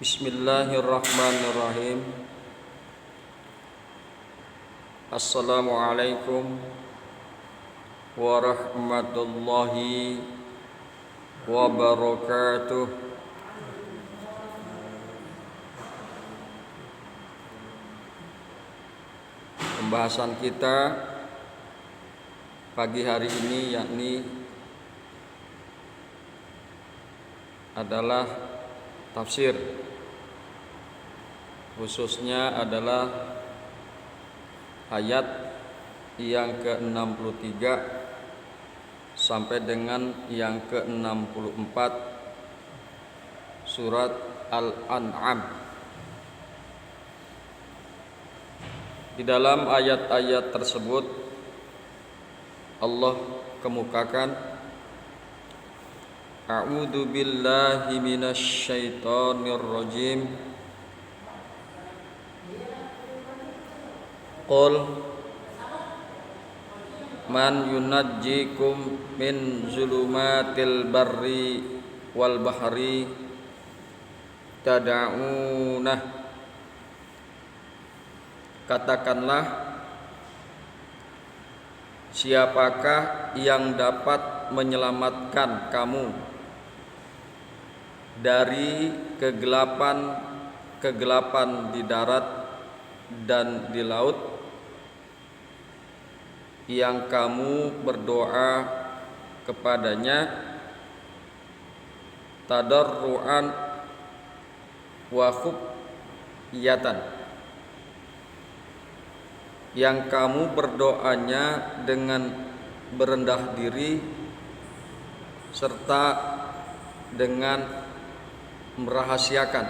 Bismillahirrahmanirrahim. Assalamualaikum warahmatullahi wabarakatuh. Pembahasan kita pagi hari ini yakni adalah tafsir, khususnya adalah ayat yang ke-63 sampai dengan yang ke-64 surat Al-An'am. Di dalam ayat-ayat tersebut Allah kemukakan, A'udzu billahi minasy syaithanir rajim. Qul man yunajjikum min zulumatil barri wal bahri tad'unah. Katakanlah, siapakah yang dapat menyelamatkan kamu dari kegelapan di darat dan di laut, yang kamu berdoa kepadanya tadarruan wa khufyatan, yang kamu berdoanya dengan berendah diri serta dengan merahasiakan,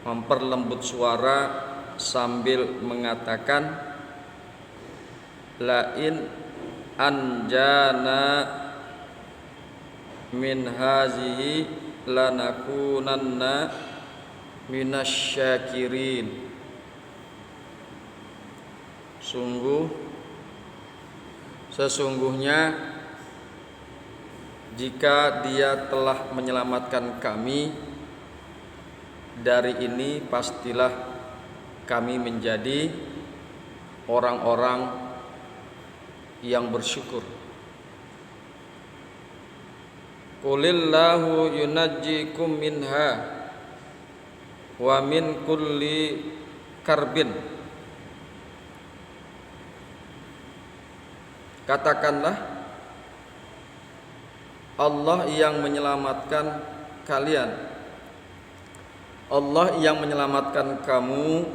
memperlembut suara sambil mengatakan, la in anjana min hazihi lanakunanna minasyakirin. Sesungguhnya jika Dia telah menyelamatkan kami dari ini, pastilah kami menjadi orang-orang yang bersyukur. Qulillahu yunajjikum minha wa min kulli karbin. Katakanlah, Allah yang menyelamatkan kalian, Allah yang menyelamatkan kamu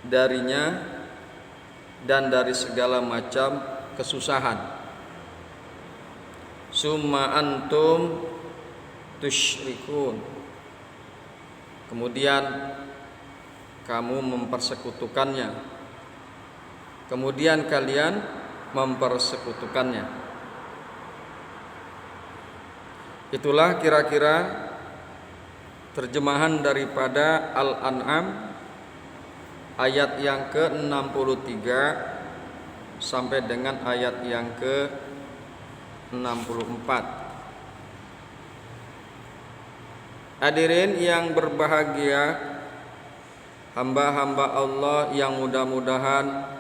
darinya dan dari segala macam kesusahan. Summa antum tusyrikun. Kemudian kamu mempersekutukannya. Kemudian kalian mempersekutukannya. Itulah kira-kira terjemahan daripada Al-An'am ayat yang ke-63 sampai dengan ayat yang ke-64. Hadirin yang berbahagia, hamba-hamba Allah yang mudah-mudahan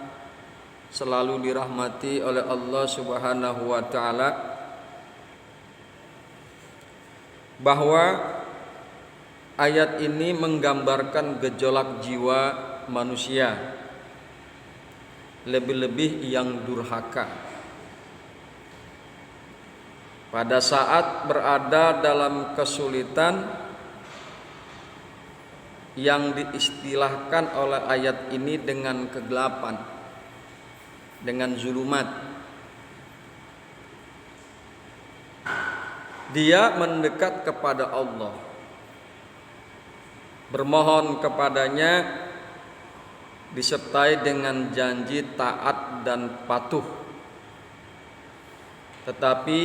selalu dirahmati oleh Allah Subhanahu wa ta'ala, bahwa ayat ini menggambarkan gejolak jiwa manusia, lebih-lebih yang durhaka. Pada saat berada dalam kesulitan yang diistilahkan oleh ayat ini dengan kegelapan, dengan zulumat, dia mendekat kepada Allah, bermohon kepadanya disertai dengan janji taat dan patuh. Tetapi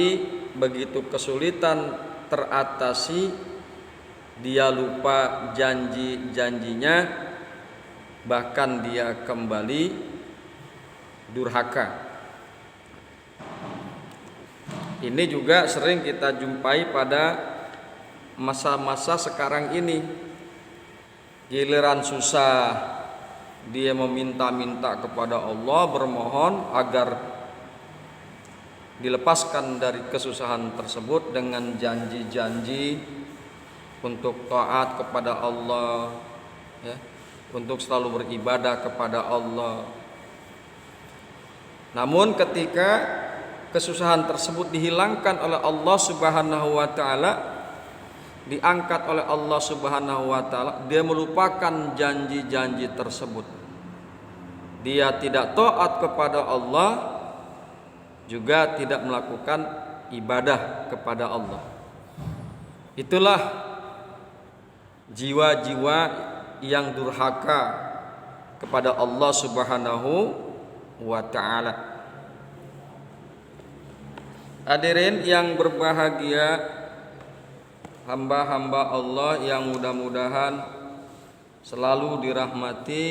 begitu kesulitan teratasi, dia lupa janji-janjinya, bahkan dia kembali durhaka. Ini juga sering kita jumpai pada masa-masa sekarang ini. Giliran susah dia meminta-minta kepada Allah, bermohon agar dilepaskan dari kesusahan tersebut dengan janji-janji untuk taat kepada Allah, ya, untuk selalu beribadah kepada Allah. Namun ketika kesusahan tersebut dihilangkan oleh Allah Subhanahu wa taala, diangkat oleh Allah Subhanahu wa taala, dia melupakan janji-janji tersebut. Dia tidak taat kepada Allah, juga tidak melakukan ibadah kepada Allah. Itulah jiwa-jiwa yang durhaka kepada Allah Subhanahu wa taala. Hadirin yang berbahagia, hamba-hamba Allah yang mudah-mudahan selalu dirahmati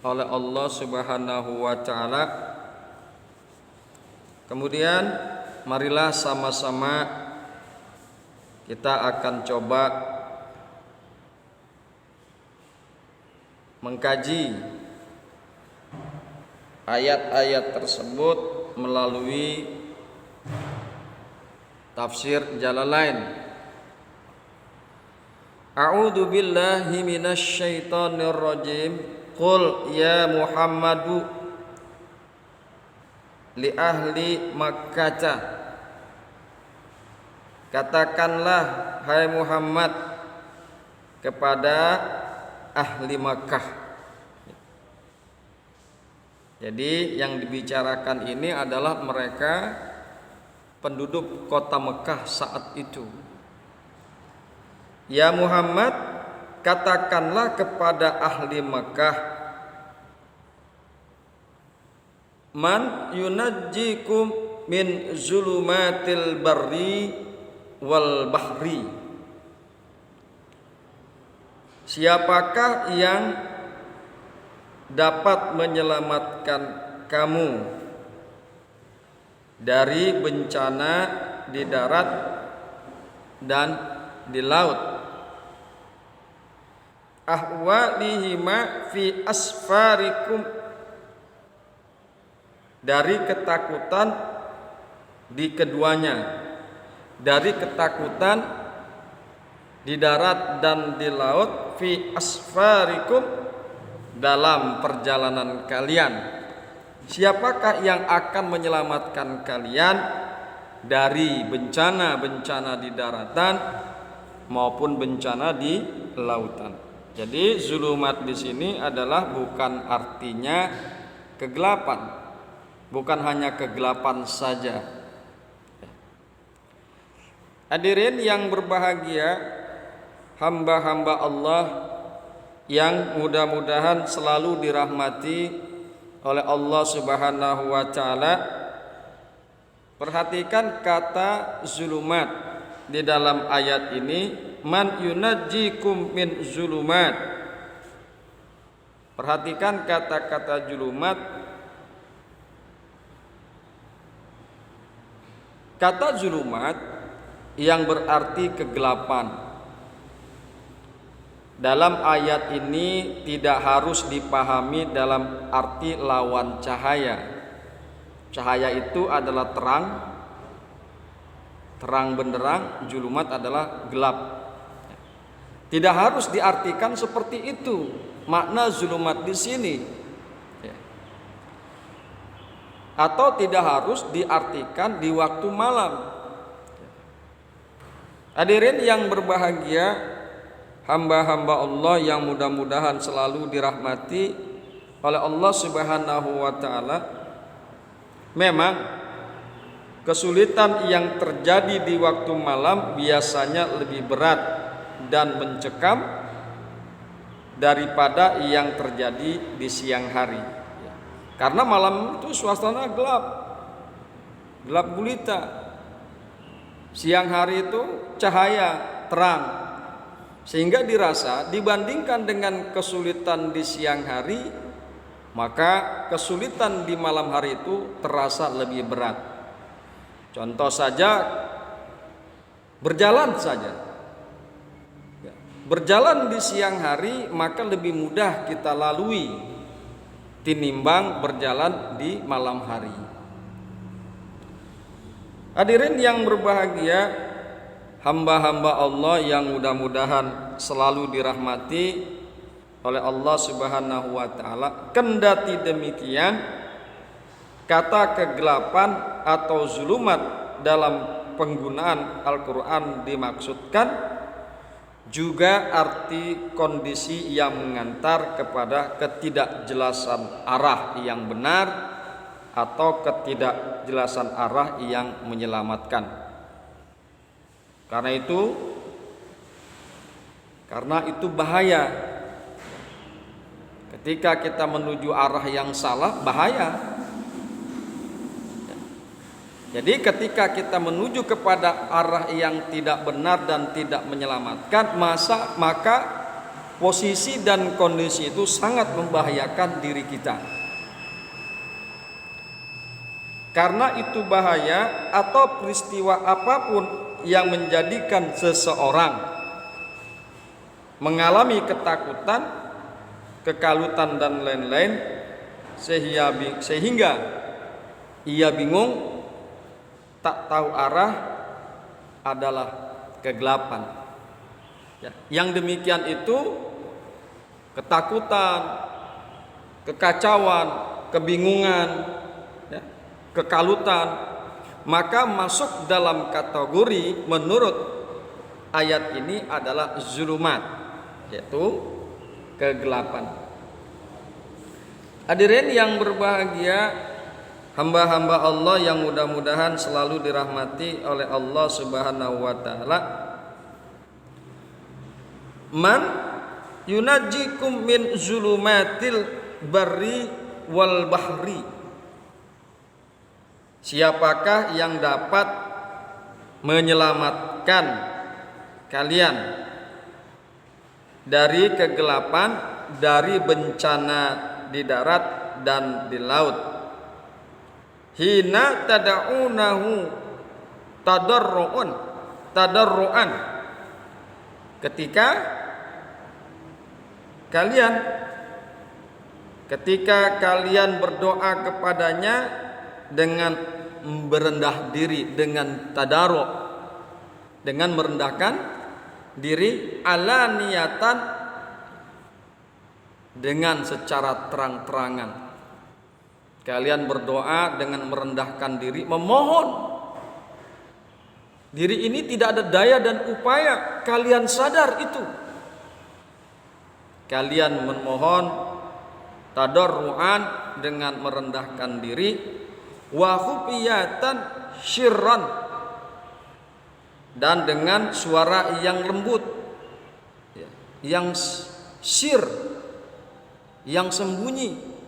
oleh Allah Subhanahu wa taala. Kemudian marilah sama-sama kita akan coba mengkaji ayat-ayat tersebut melalui tafsir Jalalain. A'udzu billahi minasy syaithanir rajim. Qul ya Muhammadu li ahli Makkah. Katakanlah hai Muhammad kepada ahli Makkah. Jadi yang dibicarakan ini adalah mereka penduduk kota Mekah saat itu. Ya Muhammad, katakanlah kepada ahli Mekah, man yunajjikum min zulumatil barri wal bahri. Siapakah yang dapat menyelamatkan kamu dari bencana di darat dan di laut? Ahwalihima fi asfarikum, dari ketakutan di keduanya, dari ketakutan di darat dan di laut, fi asfarikum, dalam perjalanan kalian. Siapakah yang akan menyelamatkan kalian dari bencana-bencana di daratan maupun bencana di lautan? Jadi zulumat di sini adalah bukan artinya kegelapan, bukan hanya kegelapan saja. Hadirin yang berbahagia, hamba-hamba Allah yang mudah-mudahan selalu dirahmati oleh Allah Subhanahu wa taala. Perhatikan kata zulumat di dalam ayat ini, man yunajjikum min zulumat. Perhatikan kata-kata zulumat. Kata zulumat yang berarti kegelapan dalam ayat ini tidak harus dipahami dalam arti lawan cahaya. Cahaya itu adalah terang, terang benderang, zulumat adalah gelap. Tidak harus diartikan seperti itu makna zulumat di sini. Atau tidak harus diartikan di waktu malam. Hadirin yang berbahagia, hamba-hamba Allah yang mudah-mudahan selalu dirahmati oleh Allah Subhanahu wa taala. Memang kesulitan yang terjadi di waktu malam biasanya lebih berat dan mencekam daripada yang terjadi di siang hari. Karena malam itu suasana gelap, gelap gulita. Siang hari itu cahaya, terang. Sehingga dirasa dibandingkan dengan kesulitan di siang hari, maka kesulitan di malam hari itu terasa lebih berat. Contoh saja, berjalan saja berjalan di siang hari maka lebih mudah kita lalui tinimbang berjalan di malam hari. Hadirin yang berbahagia, hamba-hamba Allah yang mudah-mudahan selalu dirahmati oleh Allah Subhanahu wa taala. Kendati demikian, kata kegelapan atau zulumat dalam penggunaan Al-Qur'an dimaksudkan juga arti kondisi yang mengantar kepada ketidakjelasan arah yang benar atau ketidakjelasan arah yang menyelamatkan. Karena itu bahaya. Ketika kita menuju arah yang salah, bahaya. Jadi ketika kita menuju kepada arah yang tidak benar dan tidak menyelamatkan, maka posisi dan kondisi itu sangat membahayakan diri kita. Karena itu bahaya atau peristiwa apapun yang menjadikan seseorang mengalami ketakutan, kekalutan dan lain-lain sehingga ia bingung, tak tahu arah, adalah kegelapan. Yang demikian itu ketakutan, kekacauan, kebingungan, kekalutan, maka masuk dalam kategori menurut ayat ini adalah zulumat, yaitu kegelapan. Hadirin yang berbahagia, hamba-hamba Allah yang mudah-mudahan selalu dirahmati oleh Allah Subhanahu wa taala. Man yunajjikum min zulumatil barri wal bahri. Siapakah yang dapat menyelamatkan kalian dari kegelapan, dari bencana di darat dan di laut? Hina tada'unahu tadarruan, ketika kalian berdoa kepadanya dengan merendah diri, dengan tadarru, dengan merendahkan diri, alaniyatan, dengan secara terang-terangan. Kalian berdoa dengan merendahkan diri, memohon. Diri ini tidak ada daya dan upaya, kalian sadar itu. Kalian memohon tadarruan dengan merendahkan diri, wa khufiyatan syirran, dan dengan suara yang lembut, yang sir, yang sembunyi.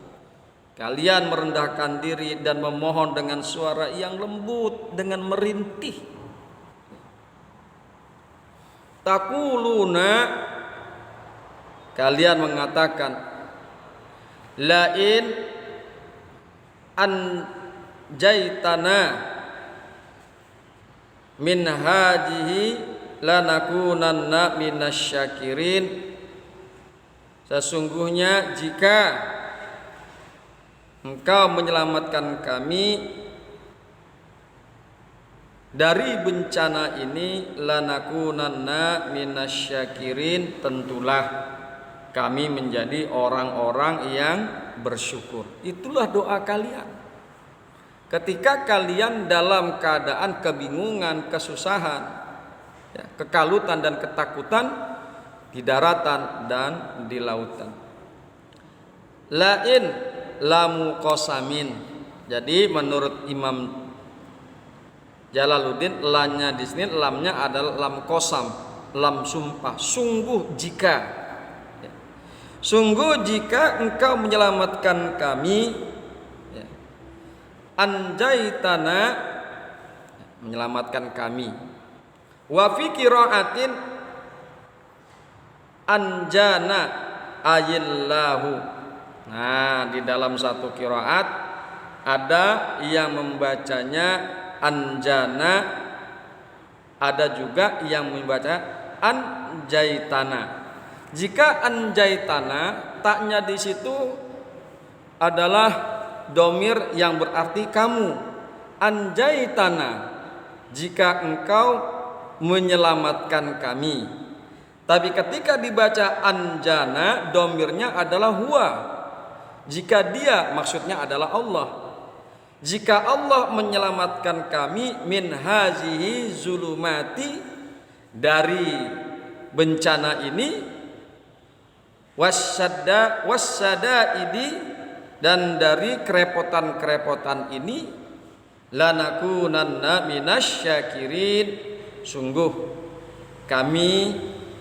Kalian merendahkan diri dan memohon dengan suara yang lembut, dengan merintih. Taquluna, kalian mengatakan, lain anjaitana min hadhihi lanakunanna minasyakirin. Sesungguhnya jika Engkau menyelamatkan kami dari bencana ini, lanakunanna minasyakirin, tentulah kami menjadi orang-orang yang bersyukur. Itulah doa kalian ketika kalian dalam keadaan kebingungan, kesusahan, kekalutan dan ketakutan di daratan dan di lautan. Lain lamu qasamin. Jadi menurut Imam Jalaluddin, lamnya di sini lamnya adalah lam qasam, lam sumpah. Sungguh jika, sungguh jika engkau menyelamatkan kami, anjaitana, menyelamatkan kami. Wa fi qiraatin anjana ayillahu. Nah, di dalam satu qiraat ada yang membacanya anjana, ada juga yang membaca anjaitana. Jika anjaitana, taknya di situ adalah domir yang berarti kamu. Anjaitana, jika engkau menyelamatkan kami. Tapi ketika dibaca anjana, domirnya adalah huwa. Jika dia, maksudnya adalah Allah. Jika Allah menyelamatkan kami min hazihi zulumati, dari bencana ini, wassadaidi, dan dari kerepotan-kerepotan ini, lanakunanna minasyakirin, sungguh kami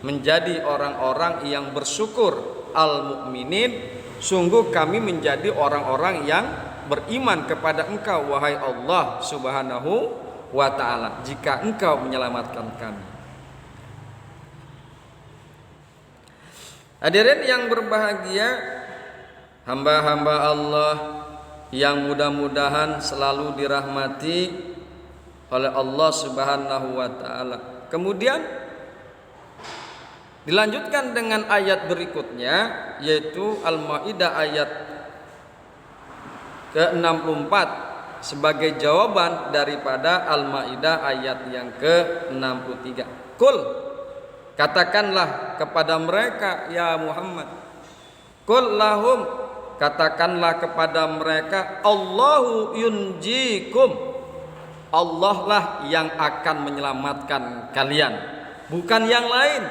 menjadi orang-orang yang bersyukur, al-mu'minin, sungguh kami menjadi orang-orang yang beriman kepada engkau wahai Allah subhanahu wa ta'ala, jika engkau menyelamatkan kami. Hadirin yang berbahagia, hamba-hamba Allah yang mudah-mudahan selalu dirahmati oleh Allah subhanahu wa ta'ala. Kemudian dilanjutkan dengan ayat berikutnya, yaitu Al-Maidah ayat ke-64 sebagai jawaban daripada Al-Maidah ayat yang ke-63. Qul, katakanlah kepada mereka ya Muhammad. Qul lahum, katakanlah kepada mereka, Allahu yunjikum, Allah lah yang akan menyelamatkan kalian, bukan yang lain.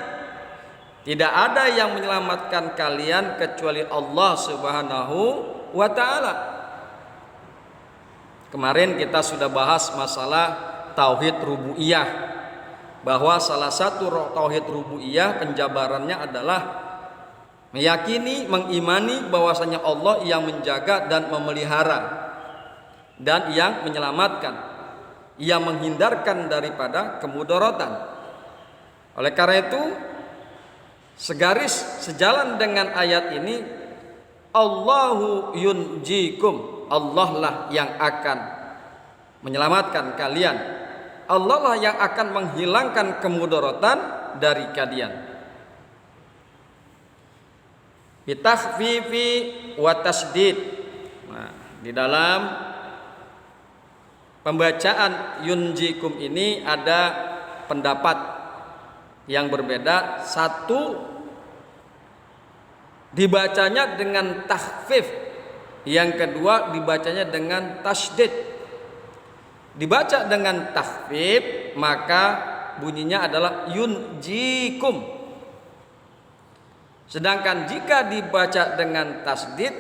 Tidak ada yang menyelamatkan kalian kecuali Allah subhanahu wa ta'ala. Kemarin kita sudah bahas masalah tauhid rububiyah, bahwa salah satu tauhid rububiyah penjabarannya adalah meyakini, mengimani bahwasanya Allah yang menjaga dan memelihara, dan yang menyelamatkan, yang menghindarkan daripada kemudaratan. Oleh karena itu, sejalan dengan ayat ini, Allahu yunjikum, Allah lah yang akan menyelamatkan kalian, Allah lah yang akan menghilangkan kemudaratan dari kalian. Bitakhfifi wa tasdid. Nah, di dalam pembacaan yunjikum ini ada pendapat yang berbeda. Satu, dibacanya dengan takhfif. Yang kedua, dibacanya dengan tasdid. Dibaca dengan takhfif, maka bunyinya adalah yunjikum. Sedangkan jika dibaca dengan tasdid,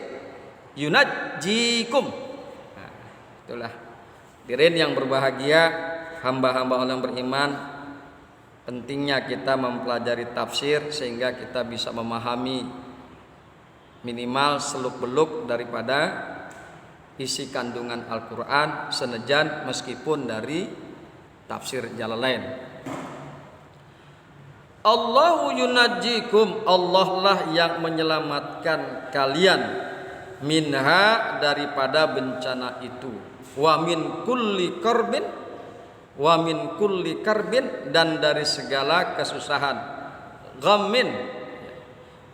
yunajjikum. Nah, itulah hadirin yang berbahagia, hamba-hamba Allah yang beriman, pentingnya kita mempelajari tafsir sehingga kita bisa memahami minimal seluk-beluk daripada isi kandungan Al-Quran, senajan meskipun dari tafsir Jalalain. Allahu yunajjikum, Allah lah yang menyelamatkan kalian, minha, daripada bencana itu, wa min kulli karbin, wa min kulli karbin, dan dari segala kesusahan, ghammin,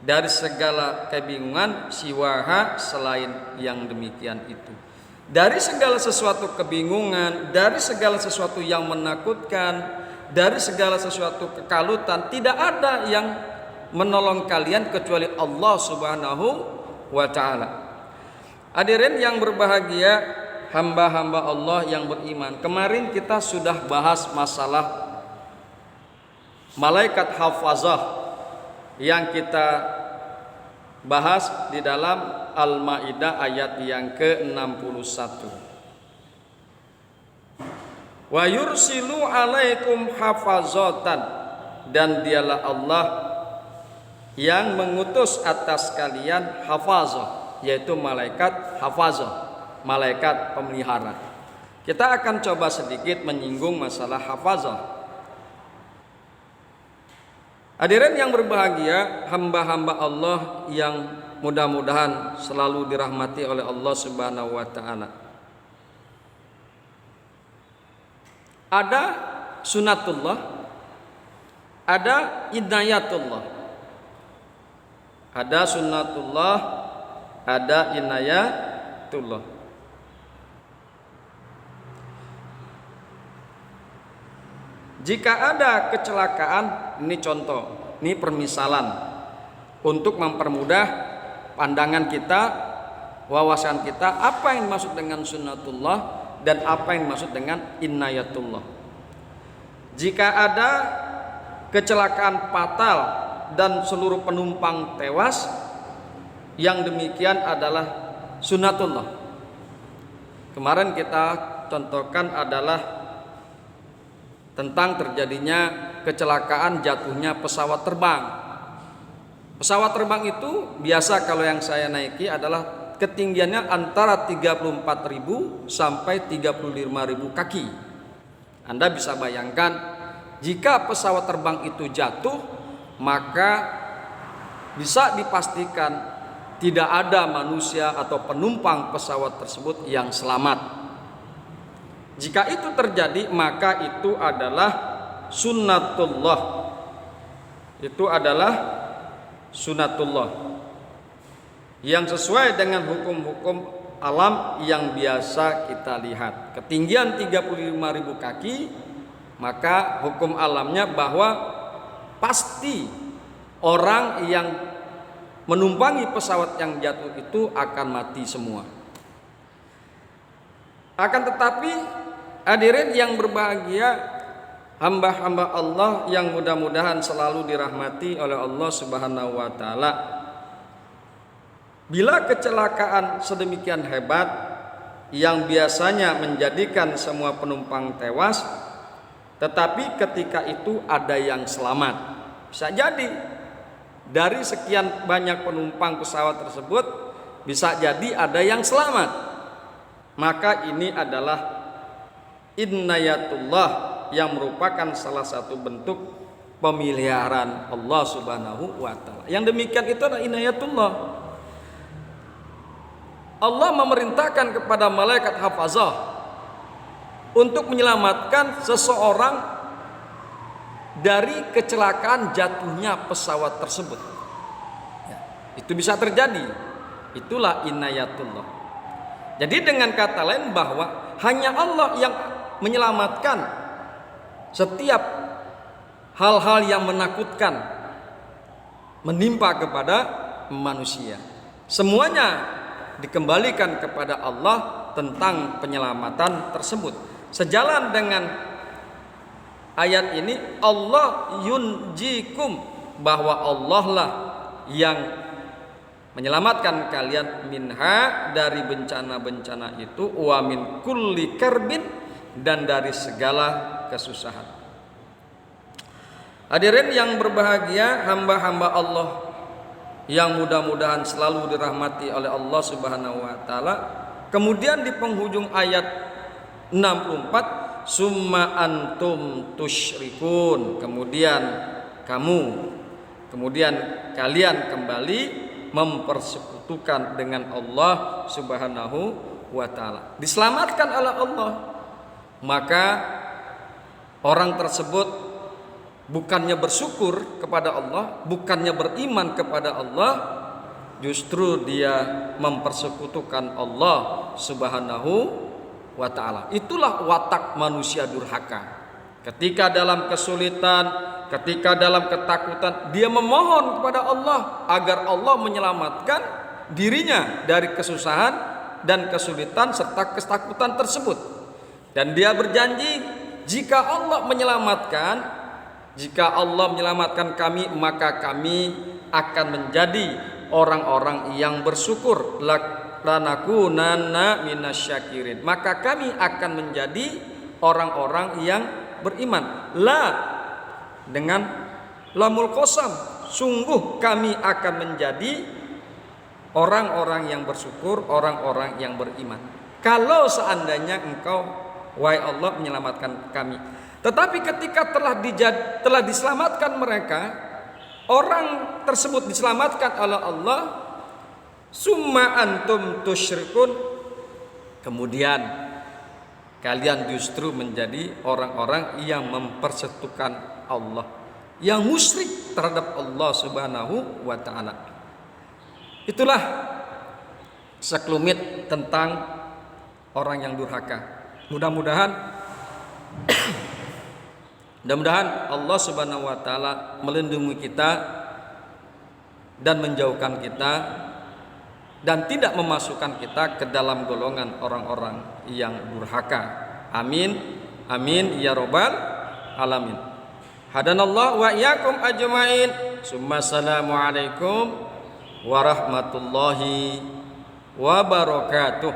dari segala kebingungan, siwaha, selain yang demikian itu. Dari segala sesuatu kebingungan, dari segala sesuatu yang menakutkan, dari segala sesuatu kekalutan, tidak ada yang menolong kalian kecuali Allah subhanahu wa ta'ala. Hadirin yang berbahagia, hamba-hamba Allah yang beriman, kemarin kita sudah bahas masalah malaikat hafazah yang kita bahas di dalam Al-Maidah ayat yang ke-61. Wa yursilu alaikum hafazatan, dan dialah Allah yang mengutus atas kalian hafazah, yaitu malaikat hafazah, malaikat pemelihara. Kita akan coba sedikit menyinggung masalah hafazah. Hadirin yang berbahagia, hamba-hamba Allah yang mudah-mudahan selalu dirahmati oleh Allah Subhanahu wa ta'ala. Ada sunatullah ada inayatullah, ada sunnatullah, ada inayatullah. Jika ada kecelakaan, ini contoh, ini permisalan untuk mempermudah pandangan kita, wawasan kita, apa yang dimaksud dengan sunnatullah dan apa yang dimaksud dengan inayatullah. Jika ada kecelakaan fatal dan seluruh penumpang tewas, yang demikian adalah sunnatullah. Kemarin kita contohkan adalah tentang terjadinya kecelakaan jatuhnya pesawat terbang. Pesawat terbang itu biasa kalau yang saya naiki adalah ketinggiannya antara 34.000 sampai 35.000 kaki. Anda bisa bayangkan jika pesawat terbang itu jatuh, maka bisa dipastikan tidak ada manusia atau penumpang pesawat tersebut yang selamat. Jika itu terjadi, maka itu adalah sunnatullah. Itu adalah sunnatullah yang sesuai dengan hukum-hukum alam yang biasa kita lihat. Ketinggian 35.000 kaki, maka hukum alamnya bahwa pasti orang yang menumpangi pesawat yang jatuh itu akan mati semua. Akan tetapi hadirin yang berbahagia, hamba-hamba Allah yang mudah-mudahan selalu dirahmati oleh Allah Subhanahu wa taala, bila kecelakaan sedemikian hebat yang biasanya menjadikan semua penumpang tewas, tetapi ketika itu ada yang selamat. Bisa jadi dari sekian banyak penumpang pesawat tersebut bisa jadi ada yang selamat. Maka ini adalah inayatullah yang merupakan salah satu bentuk pemeliharaan Allah Subhanahu wa taala. Yang demikian itu adalah inayatullah. Allah memerintahkan kepada malaikat hafazah untuk menyelamatkan seseorang dari kecelakaan jatuhnya pesawat tersebut. Ya, itu bisa terjadi. Itulah inayatullah. Jadi dengan kata lain bahwa hanya Allah yang menyelamatkan setiap hal-hal yang menakutkan menimpa kepada manusia. Semuanya dikembalikan kepada Allah tentang penyelamatan tersebut. Sejalan dengan ayat ini, Allah yunjikum, bahwa Allah lah yang menyelamatkan kalian minha, dari bencana-bencana itu, wa min kulli karbin, dan dari segala kesusahan. Hadirin yang berbahagia, hamba-hamba Allah yang mudah-mudahan selalu dirahmati oleh Allah Subhanahu wa taala. Kemudian di penghujung ayat 64, summa antum tusyrikun, kemudian kalian kembali mempersekutukan dengan Allah Subhanahu wa taala. Diselamatkan oleh Allah, maka orang tersebut bukannya bersyukur kepada Allah, bukannya beriman kepada Allah, justru dia mempersekutukan Allah Subhanahu wa taala. Itulah watak manusia durhaka. Ketika dalam kesulitan, ketika dalam ketakutan, dia memohon kepada Allah agar Allah menyelamatkan dirinya dari kesusahan dan kesulitan serta ketakutan tersebut. Dan dia berjanji, jika Allah menyelamatkan kami, maka kami akan menjadi orang-orang yang bersyukur. Lanakunanna minasyakirin, maka kami akan menjadi orang-orang yang beriman. La, dengan lamul qasam, sungguh kami akan menjadi orang-orang yang bersyukur, orang-orang yang beriman, kalau seandainya engkau, wahai Allah, menyelamatkan kami. Tetapi ketika telah diselamatkan mereka, orang tersebut diselamatkan oleh Allah, summa antum tusyrikun, kemudian kalian justru menjadi orang-orang yang mempersekutukan Allah, yang musyrik terhadap Allah Subhanahu wa taala. Itulah sekelumit tentang orang yang durhaka. Mudah-mudahan Allah Subhanahu wa taala melindungi kita dan menjauhkan kita dan tidak memasukkan kita ke dalam golongan orang-orang yang durhaka. Amin. Amin ya rabbal alamin. Hadanallah wa iyyakum ajmain. Assalamu alaikum warahmatullahi wabarakatuh.